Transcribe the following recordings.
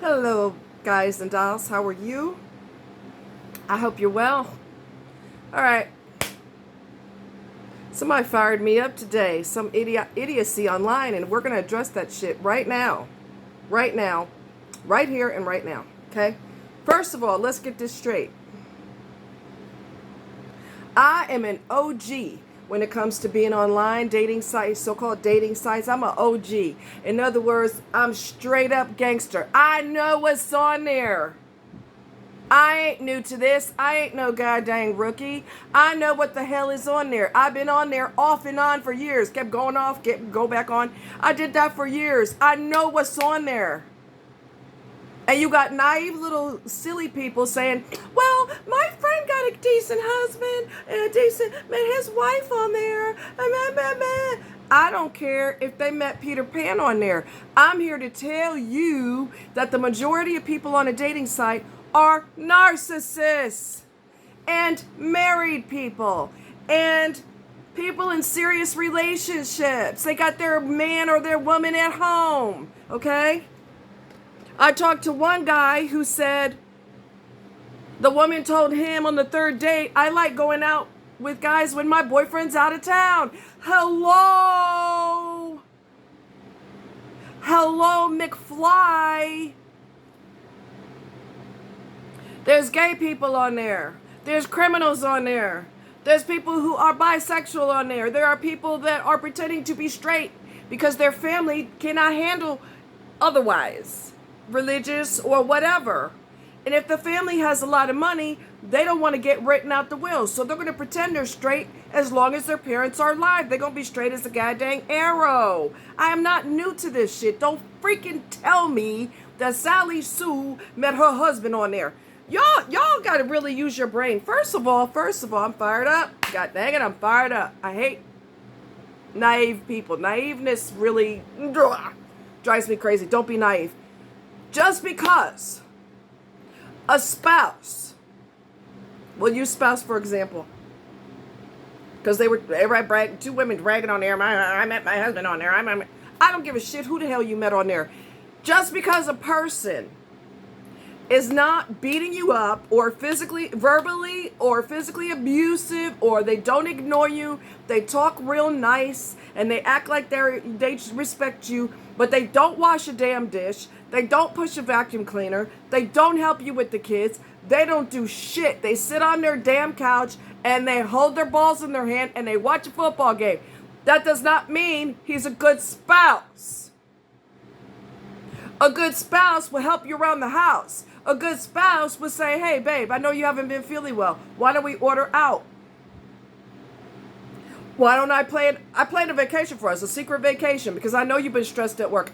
Hello, guys and dolls. How are you? I hope you're well. All right. Somebody fired me up today. Some idiocy online, and we're going to address that shit right now. Right now. Right here and right now. Okay? First of all, let's get this straight. I am an OG when it comes to being online, dating sites, so-called dating sites. I'm an OG. In other words, I'm straight up gangster. I know what's on there. I ain't new to this. I ain't no goddamn rookie. I know what the hell is on there. I've been on there off and on for years. Kept going off, go back on. I did that for years. I know what's on there. And you got naive little silly people saying, well, my friend got a decent husband and met his wife on there. I don't care if they met Peter Pan on there. I'm here to tell you that the majority of people on a dating site are narcissists and married people and people in serious relationships. They got their man or their woman at home, okay? I talked to one guy who said the woman told him on the third date, I like going out with guys when my boyfriend's out of town. Hello, McFly. There's gay people on there. There's criminals on there. There's people who are bisexual on there. There are people that are pretending to be straight because their family cannot handle otherwise, religious or whatever. And if the family has a lot of money, they don't want to get written out the will. So they're going to pretend they're straight as long as their parents are alive. They're going to be straight as a goddamn arrow. I am not new to this shit. Don't freaking tell me that Sally Sue met her husband on there. Y'all got to really use your brain. First of all, I'm fired up. God dang it, I'm fired up. I hate naive people. Naiveness really drives me crazy. Don't be naive. Just because a spouse, we'll use spouse for example, because everybody bragging, two women bragging on there. I met my husband on there. I don't give a shit who the hell you met on there. Just because a person is not beating you up or verbally or physically abusive, or they don't ignore you, they talk real nice and they act like they respect you, but they don't wash a damn dish, they don't push a vacuum cleaner, they don't help you with the kids, they don't do shit. They sit on their damn couch and they hold their balls in their hand and they watch a football game. That does not mean he's a good spouse. A good spouse will help you around the house. A good spouse would say, hey, babe, I know you haven't been feeling well. Why don't we order out? Why don't I plan a vacation for us, a secret vacation, because I know you've been stressed at work.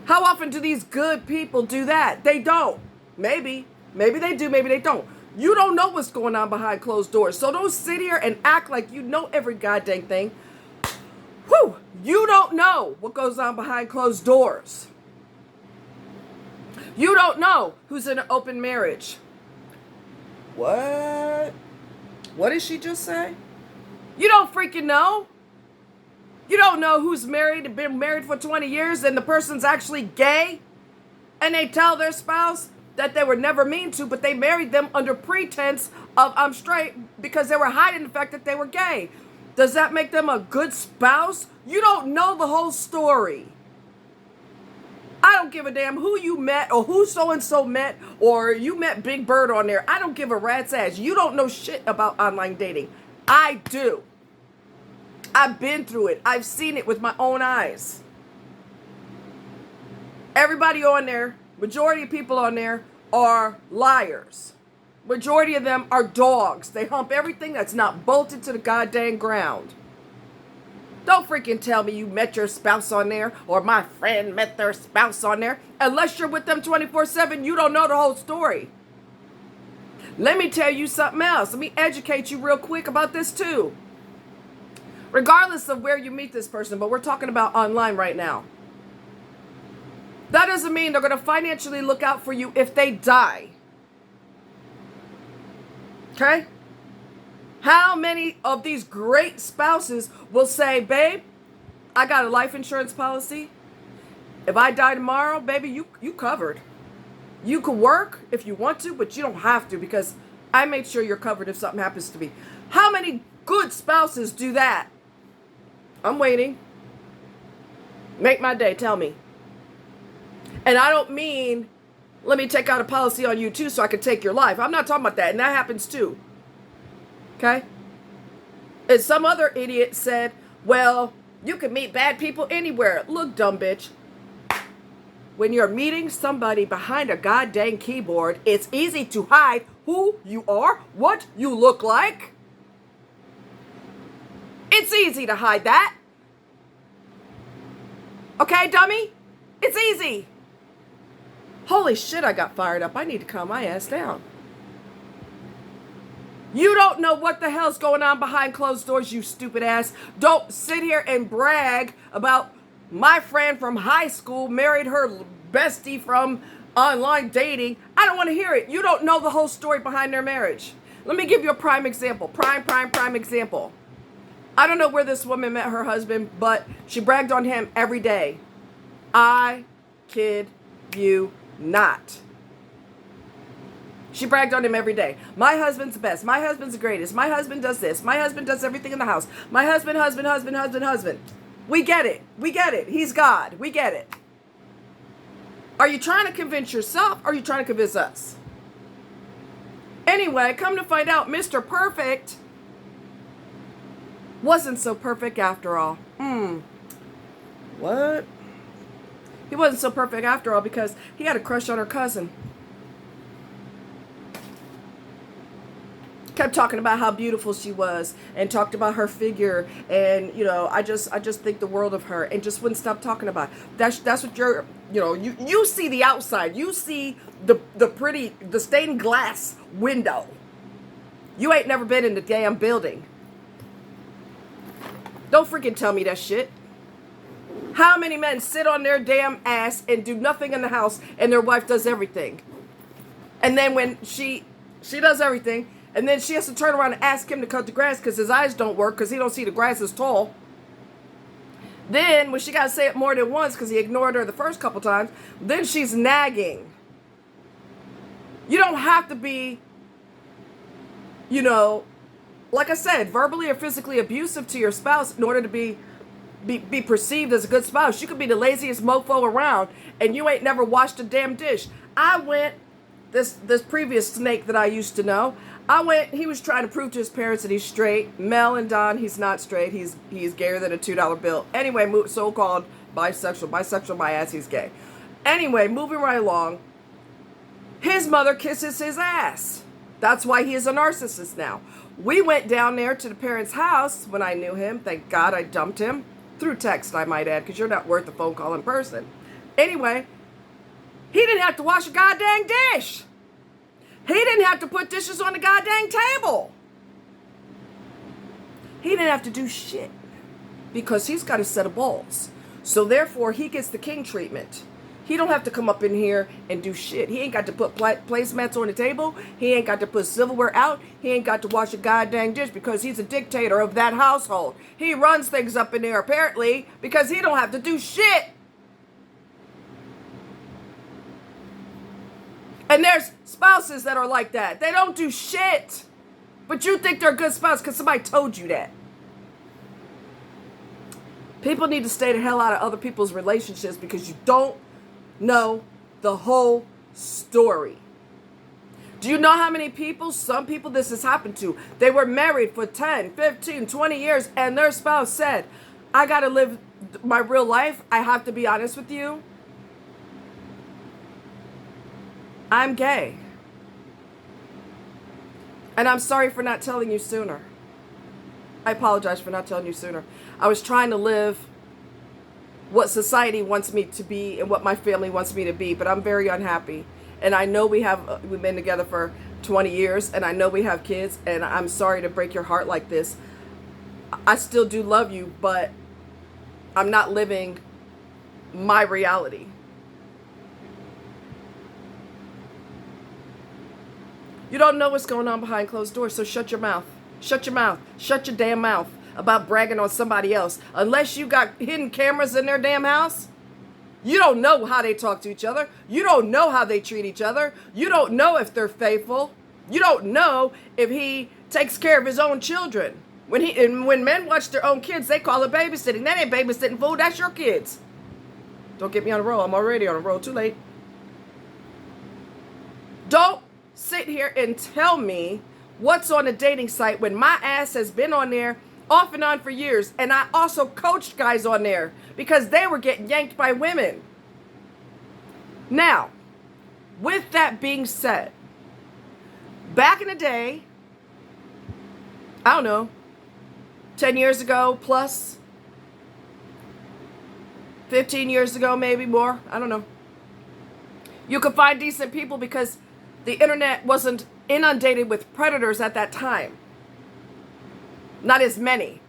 How often do these good people do that? They don't. Maybe they do, maybe they don't. You don't know what's going on behind closed doors. So don't sit here and act like you know every goddamn thing. Whew, you don't know what goes on behind closed doors. You don't know who's in an open marriage. What? What did she just say? You don't freaking know. You don't know who's married and been married for 20 years and the person's actually gay. And they tell their spouse that they were never mean to, but they married them under pretense of I'm straight because they were hiding the fact that they were gay. Does that make them a good spouse? You don't know the whole story. I don't give a damn who you met or who so-and-so met, or you met Big Bird on there. I don't give a rat's ass. You don't know shit about online dating. I do. I've been through it. I've seen it with my own eyes. Everybody on there, majority of people on there are liars. Majority of them are dogs. They hump everything that's not bolted to the goddamn ground. Don't freaking tell me you met your spouse on there or my friend met their spouse on there. Unless you're with them 24/7, you don't know the whole story. Let me tell you something else. Let me educate you real quick about this too. Regardless of where you meet this person, but we're talking about online right now. That doesn't mean they're going to financially look out for you if they die. Okay? How many of these great spouses will say, babe, I got a life insurance policy. If I die tomorrow, baby, you covered. You can work if you want to, but you don't have to because I made sure you're covered if something happens to me. How many good spouses do that? I'm waiting. Make my day, tell me. And I don't mean, let me take out a policy on you too so I can take your life. I'm not talking about that, and that happens too. Okay? And some other idiot said, well, you can meet bad people anywhere. Look, dumb bitch. When you're meeting somebody behind a goddamn keyboard, it's easy to hide who you are, what you look like. It's easy to hide that. Okay, dummy? It's easy. Holy shit, I got fired up. I need to calm my ass down. You don't know what the hell's going on behind closed doors, you stupid ass. Don't sit here and brag about my friend from high school married her bestie from online dating. I don't want to hear it. You don't know the whole story behind their marriage. Let me give you a prime example. Prime example. I don't know where this woman met her husband, but she bragged on him every day. I kid you not. She bragged on him every day. My husband's the best. My husband's the greatest. My husband does this. My husband does everything in the house. My husband. We get it. He's God. We get it. Are you trying to convince yourself or are you trying to convince us? Anyway, come to find out, Mr. Perfect wasn't so perfect after all. What? He wasn't so perfect after all because he had a crush on her cousin. Kept talking about how beautiful she was and talked about her figure, and I just think the world of her and just wouldn't stop talking about it. That's what you're you see the outside, you see the stained glass window. You ain't never been in the damn building. Don't freaking tell me that shit. How many men sit on their damn ass and do nothing in the house and their wife does everything? And then when she does everything, and then she has to turn around and ask him to cut the grass because his eyes don't work because he don't see the grass is tall. Then when she got to say it more than once because he ignored her the first couple times, then she's nagging. You don't have to be, like I said, verbally or physically abusive to your spouse in order to be perceived as a good spouse. You could be the laziest mofo around and you ain't never washed a damn dish. This previous snake that I used to know, he was trying to prove to his parents that he's straight. Mel and Don, he's not straight. He's gayer than a $2 bill. Anyway, so-called bisexual, my ass, he's gay. Anyway, moving right along, his mother kisses his ass. That's why he is a narcissist now. We went down there to the parents' house when I knew him. Thank God I dumped him. Through text, I might add, because you're not worth a phone call in person. Anyway, he didn't have to wash a goddamn dish. He didn't have to put dishes on the goddamn table. He didn't have to do shit because he's got a set of balls. So therefore, he gets the king treatment. He don't have to come up in here and do shit. He ain't got to put placemats on the table. He ain't got to put silverware out. He ain't got to wash a goddamn dish because he's a dictator of that household. He runs things up in there apparently because he don't have to do shit. And there's spouses that are like that. They don't do shit. But you think they're a good spouse because somebody told you that. People need to stay the hell out of other people's relationships because you don't know the whole story. Do you know how many people, some people this has happened to? They were married for 10, 15, 20 years and their spouse said, I got to live my real life. I have to be honest with you. I'm gay. And I'm sorry for not telling you sooner. I apologize for not telling you sooner. I was trying to live what society wants me to be and what my family wants me to be, but I'm very unhappy. And I know we've been together for 20 years, and I know we have kids, and I'm sorry to break your heart like this. I still do love you, but I'm not living my reality. You don't know what's going on behind closed doors, so shut your mouth. Shut your mouth. Shut your damn mouth about bragging on somebody else. Unless you got hidden cameras in their damn house, You don't know how they talk to each other. You don't know how they treat each other. You don't know if they're faithful. You don't know if he takes care of his own children. When men watch their own kids, they call it babysitting. That ain't babysitting, fool. That's your kids. Don't get me on a roll. I'm already on a roll. Too late. Don't sit here and tell me what's on a dating site when my ass has been on there off and on for years. And I also coached guys on there because they were getting yanked by women. Now, with that being said, back in the day, I don't know, 10 years ago plus, 15 years ago, maybe more, I don't know. You could find decent people because the internet wasn't inundated with predators at that time. Not as many.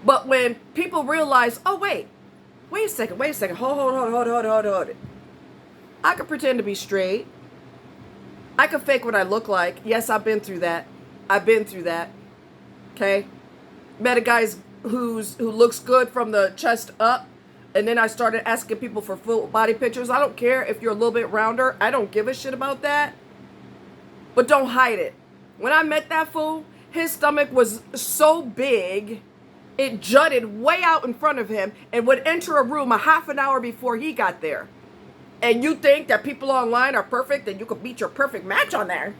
But when people realize, oh, wait a second, hold it. I could pretend to be straight. I could fake what I look like. Yes, I've been through that. Okay? Met a guy who looks good from the chest up. And then I started asking people for full body pictures. I don't care if you're a little bit rounder. I don't give a shit about that. But don't hide it. When I met that fool, his stomach was so big, it jutted way out in front of him and would enter a room a half an hour before he got there. And you think that people online are perfect and you could beat your perfect match on there?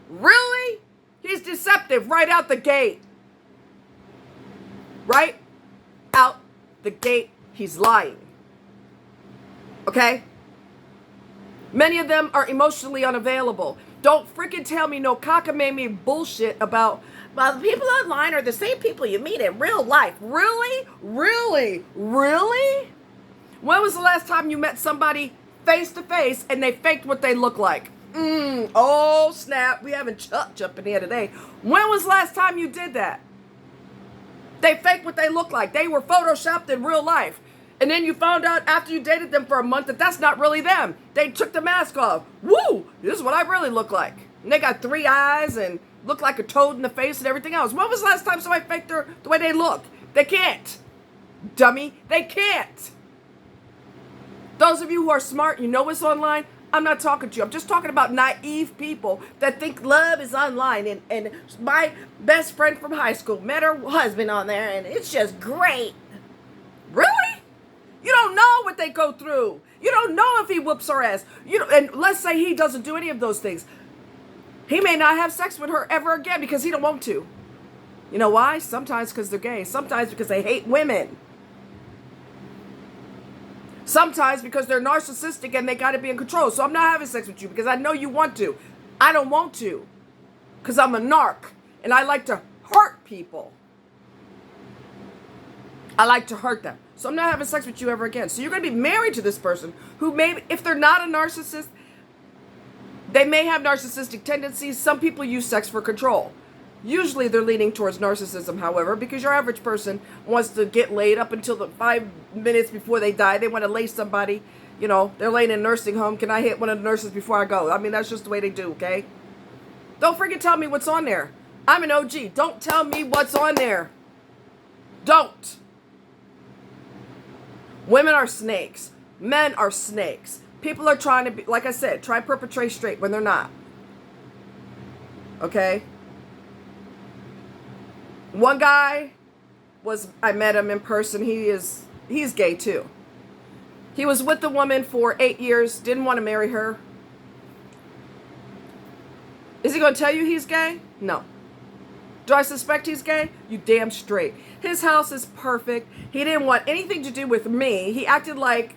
Really? He's deceptive right out the gate. Right out the gate, he's lying. Okay? Many of them are emotionally unavailable. Don't freaking tell me no cockamamie bullshit about, well, the people online are the same people you meet in real life. Really? Really? Really? When was the last time you met somebody face to face and they faked what they look like? Oh, snap. We having Chuck up in here today. When was the last time you did that? They fake what they look like. They were photoshopped in real life. And then you found out after you dated them for a month that that's not really them. They took the mask off. Woo! This is what I really look like. And they got 3 eyes and look like a toad in the face and everything else. When was the last time somebody faked the way they look? They can't. Dummy. They can't. Those of you who are smart, you know what's online. I'm not talking to you. I'm just talking about naive people that think love is online. And my best friend from high school met her husband on there, and it's just great. Really? You don't know what they go through. You don't know if he whoops her ass. And let's say he doesn't do any of those things. He may not have sex with her ever again because he don't want to. You know why? Sometimes because they're gay. Sometimes because they hate women. Sometimes because they're narcissistic and they got to be in control. So I'm not having sex with you because I know you want to. I don't want to because I'm a narc and I like to hurt people. I like to hurt them. So I'm not having sex with you ever again. So you're going to be married to this person who maybe, if they're not a narcissist, they may have narcissistic tendencies. Some people use sex for control. Usually they're leaning towards narcissism, however, because your average person wants to get laid up until the 5 minutes before they die. They want to lay somebody, you know, they're laying in a nursing home. Can I hit one of the nurses before I go? I mean, that's just the way they do, okay? Don't freaking tell me what's on there. I'm an OG. Don't tell me what's on there. Don't. Women are snakes. Men are snakes. People are trying to be, like I said, try to perpetrate straight when they're not. Okay? One guy I met him in person. He's gay too. He was with the woman for 8 years, didn't want to marry her. Is he going to tell you he's gay? No. Do I suspect he's gay? You damn straight. His house is perfect. He didn't want anything to do with me. He acted like,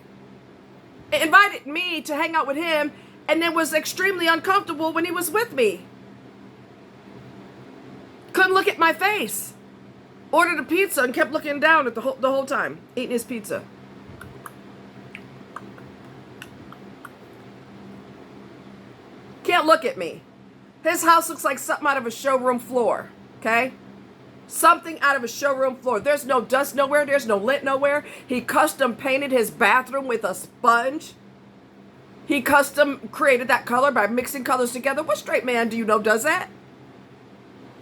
invited me to hang out with him, and then was extremely uncomfortable when he was with me. Couldn't look at my face. Ordered a pizza and kept looking down at the whole time, eating his pizza. Can't look at me. His house looks like something out of a showroom floor, okay? Something out of a showroom floor. There's no dust nowhere. There's no lint nowhere. He custom painted his bathroom with a sponge. He custom created that color by mixing colors together. What straight man do you know does that?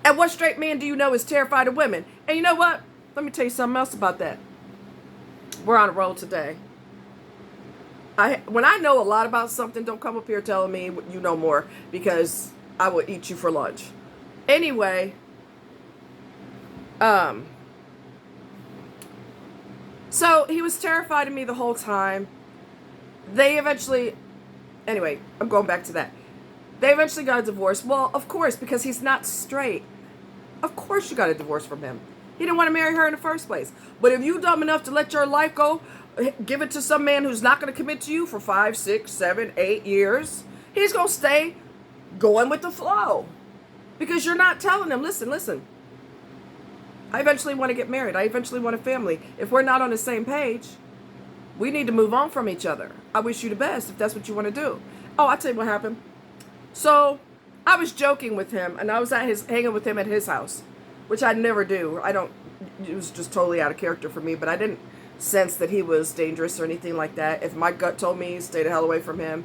And what straight man do you know is terrified of women? And you know what? Let me tell you something else about that. We're on a roll today. When I know a lot about something, don't come up here telling me you know more, because I will eat you for lunch. Anyway, so he was terrified of me the whole time. They eventually, anyway, I'm going back to that. They eventually got a divorce. Well, of course, because he's not straight. Of course you got a divorce from him. He didn't want to marry her in the first place. But if you dumb enough to let your life go, give it to some man who's not going to commit to you for 5, 6, 7, 8 years, he's going to stay going with the flow. Because you're not telling him, listen. I eventually want to get married. I eventually want a family. If we're not on the same page, we need to move on from each other. I wish you the best if that's what you want to do. Oh, I'll tell you what happened. So I was joking with him, and I was hanging with him at his house, which I never do. It was just totally out of character for me, but I didn't sense that he was dangerous or anything like that. If my gut told me stay the hell away from him,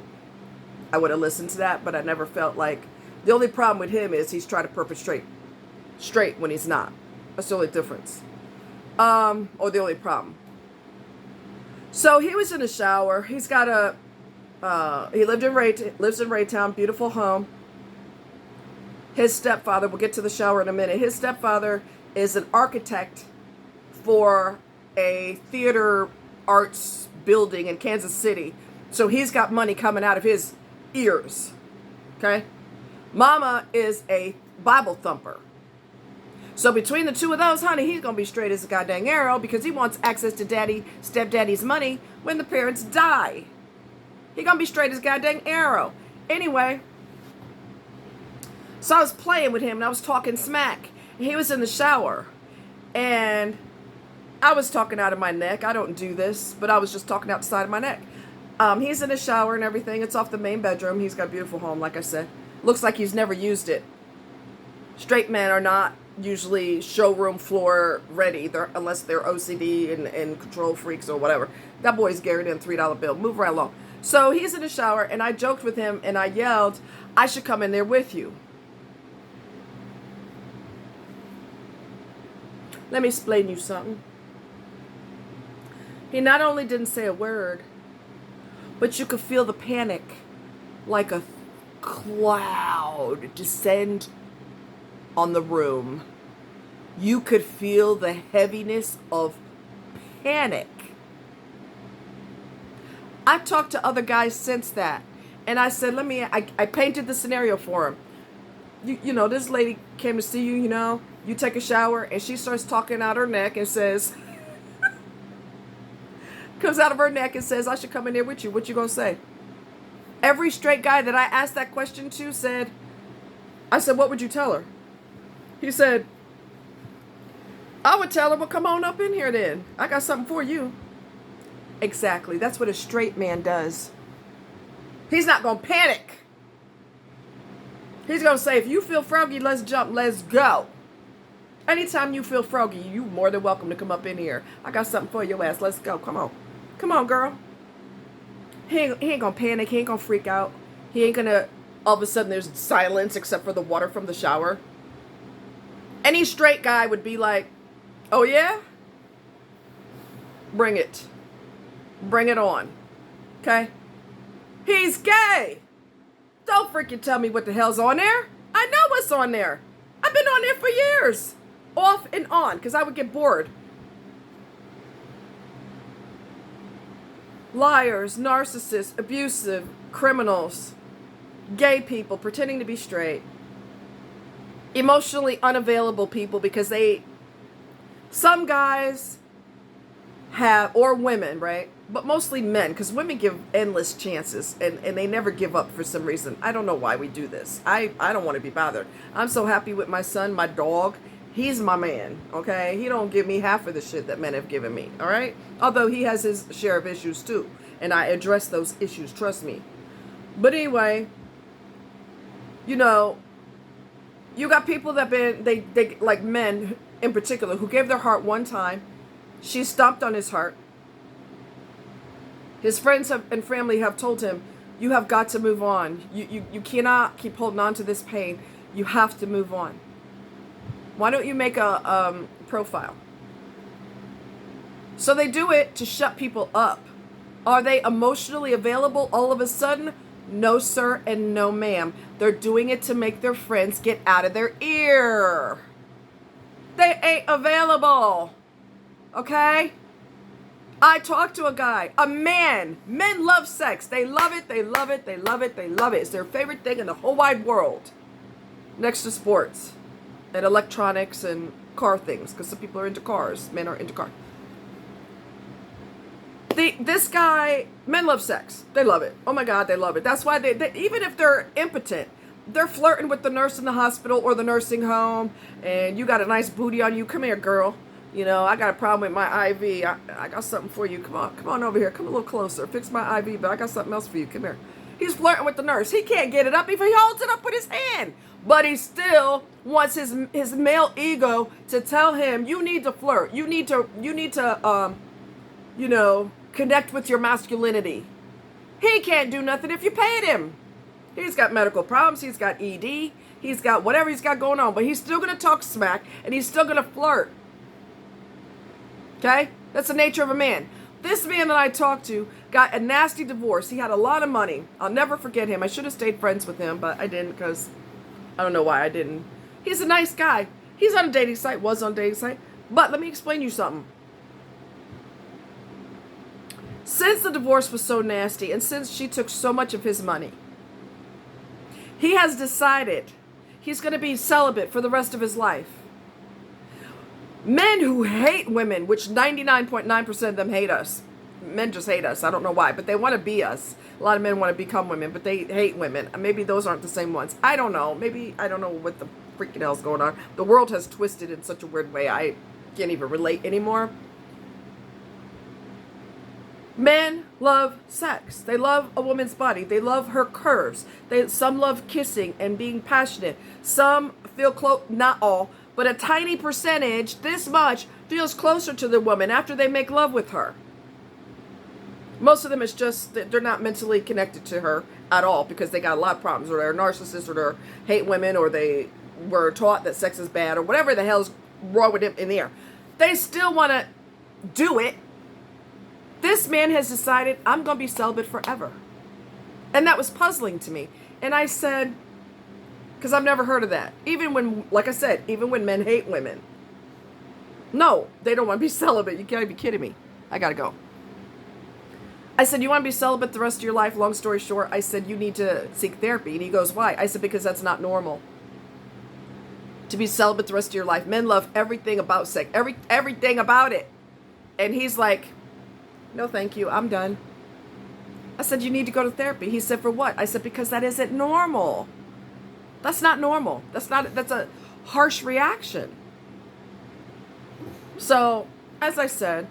I would have listened to that, but I never felt like, the only problem with him is he's trying to perpetrate straight when he's not. That's the only difference. Or the only problem. So he was in the shower. He's got he lives in Raytown, beautiful home. His stepfather, we'll get to the shower in a minute. His stepfather is an architect for a theater arts building in Kansas City. So he's got money coming out of his ears. Okay? Mama is a Bible thumper. So between the two of those, honey, he's going to be straight as a goddamn arrow, because he wants access to stepdaddy's money when the parents die. He going to be straight as a goddamn arrow. Anyway, so I was playing with him, and I was talking smack. He was in the shower, and I was talking out of my neck. I don't do this, but I was just talking out the side of my neck. He's in the shower and everything. It's off the main bedroom. He's got a beautiful home, like I said. Looks like he's never used it. Straight men are not usually showroom floor ready, unless they're OCD and control freaks or whatever. That boy's carrying in a $3 bill. Move right along. So he's in the shower, and I joked with him, and I yelled, I should come in there with you. Let me explain you something. He not only didn't say a word, but you could feel the panic like a cloud descend on the room. You could feel the heaviness of panic. I've talked to other guys since that, and I said, I painted the scenario for him. You know, this lady came to see you, you take a shower, and she starts talking out her neck and says, comes out of her neck and says, I should come in there with you. What you gonna say? Every straight guy that I asked that question to said, I said, what would you tell her? He said, I would tell her, well, come on up in here then. I got something for you. Exactly. That's what a straight man does. He's not going to panic. He's going to say, if you feel froggy, let's jump. Let's go. Anytime you feel froggy, you're more than welcome to come up in here. I got something for your ass. Let's go. Come on. Come on, girl. He ain't going to panic. He ain't going to freak out. He ain't going to, all of a sudden, there's silence except for the water from the shower. Any straight guy would be like, oh yeah? Bring it. Bring it on. Okay? He's gay. Don't freaking tell me what the hell's on there. I know what's on there. I've been on there for years. Off and on, because I would get bored. Liars, narcissists, abusive, criminals, gay people pretending to be straight. Emotionally unavailable people, because some guys have, or women, right? But mostly men, because women give endless chances, and they never give up for some reason. I don't know why we do this. I don't want to be bothered. I'm so happy with my son, my dog. He's my man, okay? He don't give me half of the shit that men have given me, all right? Although he has his share of issues too, and I address those issues, trust me. But anyway, you got people that they like men in particular, who gave their heart one time. She stomped on his heart. His friends and family have told him, you have got to move on. You cannot keep holding on to this pain. You have to move on. Why don't you make a profile? So they do it to shut people up. Are they emotionally available all of a sudden? No, sir, and no, ma'am. They're doing it to make their friends get out of their ear. They ain't available. Okay? I talked to a guy, a man. Men love sex. They love it, they love it, they love it, they love it. It's their favorite thing in the whole wide world. Next to sports and electronics and car things, because some people are into cars. Men are into cars. This guy, men love sex. They love it. Oh my God, they love it. That's why they even if they're impotent, they're flirting with the nurse in the hospital or the nursing home, and you got a nice booty on you. Come here, girl. You know, I got a problem with my IV. I got something for you. Come on over here. Come a little closer. Fix my IV, but I got something else for you. Come here. He's flirting with the nurse. He can't get it up if he holds it up with his hand. But he still wants his male ego to tell him, you need to flirt. You need to connect with your masculinity. He can't do nothing if you paid him. He's got medical problems. He's got ED. He's got whatever he's got going on. But he's still going to talk smack, and he's still going to flirt. Okay? That's the nature of a man. This man that I talked to got a nasty divorce. He had a lot of money. I'll never forget him. I should have stayed friends with him, but I didn't because I don't know why I didn't. He's a nice guy. He's on a dating site, was on a dating site. But let me explain you something. Since the divorce was so nasty and since she took so much of his money, he has decided he's going to be celibate for the rest of his life. Men who hate women, which 99.9% of them hate us. Men just hate us. I don't know why, but they want to be us. A lot of men want to become women, but they hate women. Maybe those aren't the same ones. I don't know. Maybe I don't know what the freaking hell's going on. The world has twisted in such a weird way. I can't even relate anymore. Men love sex. They love a woman's body. They love her curves. Some love kissing and being passionate. Some feel close, not all, but a tiny percentage, this much, feels closer to the woman after they make love with her. Most of them is just that they're not mentally connected to her at all because they got a lot of problems, or they're narcissists, or they hate women, or they were taught that sex is bad, or whatever the hell's wrong with them in there. They still want to do it. This man has decided, I'm going to be celibate forever. And that was puzzling to me. And I said, because I've never heard of that. Even when, like I said, even when men hate women. No, they don't want to be celibate. You gotta be kidding me. I gotta go. I said, you want to be celibate the rest of your life? Long story short, I said, you need to seek therapy. And he goes, why? I said, because that's not normal. To be celibate the rest of your life. Men love everything about sex. Everything about it. And he's like, no, thank you. I'm done. I said, you need to go to therapy. He said, for what? I said, because that isn't normal. That's not normal. That's a harsh reaction. So, as I said,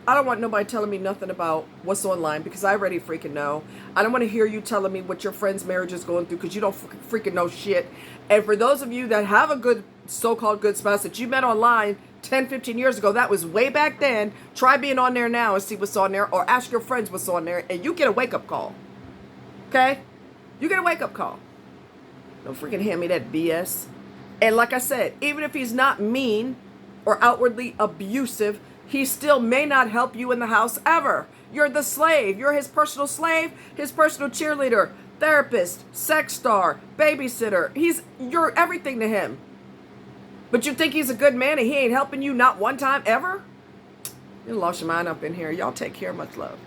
I don't want nobody telling me nothing about what's online because I already freaking know. I don't want to hear you telling me what your friend's marriage is going through because you don't freaking know shit. And for those of you that have a good, so-called good spouse that you met online 10, 15 years ago, that was way back then. Try being on there now and see what's on there, or ask your friends what's on there, and you get a wake-up call. Okay? You get a wake-up call. Don't freaking hand me that BS. And like I said, even if he's not mean or outwardly abusive, he still may not help you in the house ever. You're the slave. You're his personal slave, his personal cheerleader, therapist, sex star, babysitter. You're everything to him. But you think he's a good man and he ain't helping you not one time ever? You lost your mind up in here. Y'all take care. Much love.